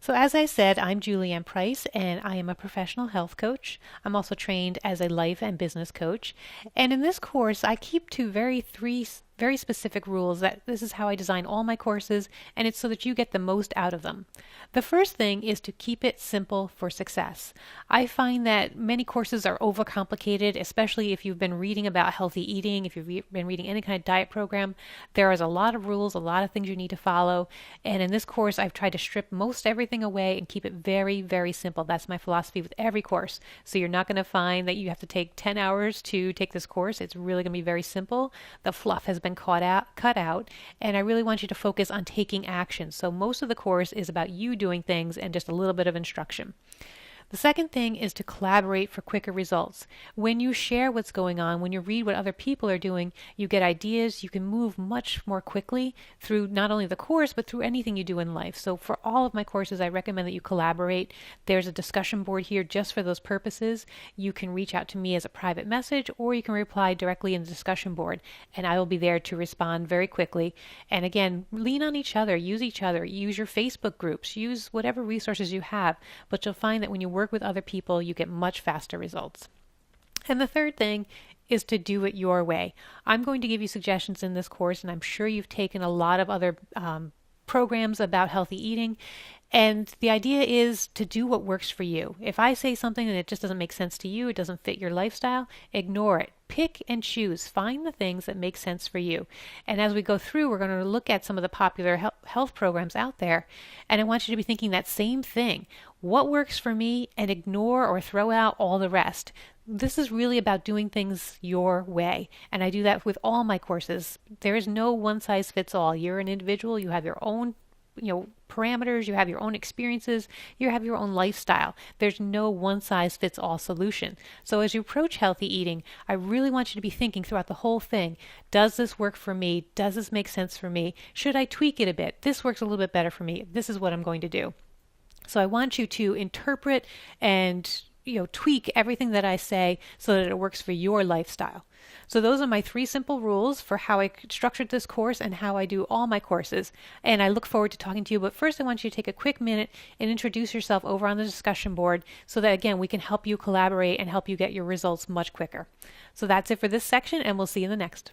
So, as I said, I'm Julianne Price, and I am a professional health coach. I'm also trained as a life and business coach. And in this course, I keep to three very specific rules that this is how I design all my courses, and it's so that you get the most out of them. The first thing is to keep it simple for success. I find that many courses are overcomplicated, especially if you've been reading about healthy eating, if you've been reading any kind of diet program. There is a lot of rules, a lot of things you need to follow. And in this course, I've tried to strip most everything away and keep it very, very simple. That's my philosophy with every course. So you're not going to find that you have to take 10 hours to take this course. It's really going to be very simple. The fluff has been cut out, and I really want you to focus on taking action. So most of the course is about you doing things and just a little bit of instruction. The second thing is to collaborate for quicker results. When you share what's going on, when you read what other people are doing, you get ideas. You can move much more quickly through not only the course, but through anything you do in life. So for all of my courses, I recommend that you collaborate. There's a discussion board here just for those purposes. You can reach out to me as a private message, or you can reply directly in the discussion board, and I will be there to respond very quickly. And again, lean on each other, use your Facebook groups, use whatever resources you have, but you'll find that when you work with other people, you get much faster results. And the third thing is to do it your way. I'm going to give you suggestions in this course, and I'm sure you've taken a lot of other programs about healthy eating. And the idea is to do what works for you. If I say something and it just doesn't make sense to you, it doesn't fit your lifestyle, ignore it. Pick and choose. Find the things that make sense for you. And as we go through, we're going to look at some of the popular health programs out there. And I want you to be thinking that same thing. What works for me, and ignore or throw out all the rest. This is really about doing things your way. And I do that with all my courses. There is no one size fits all. You're an individual. You have your own parameters, you have your own experiences, you have your own lifestyle. There's no one size fits all solution. So as you approach healthy eating, I really want you to be thinking throughout the whole thing, does this work for me? Does this make sense for me? Should I tweak it a bit? This works a little bit better for me. This is what I'm going to do. So I want you to interpret and tweak everything that I say so that it works for your lifestyle. So those are my three simple rules for how I structured this course and how I do all my courses. And I look forward to talking to you. But first, I want you to take a quick minute and introduce yourself over on the discussion board so that, again, we can help you collaborate and help you get your results much quicker. So that's it for this section, and we'll see you in the next.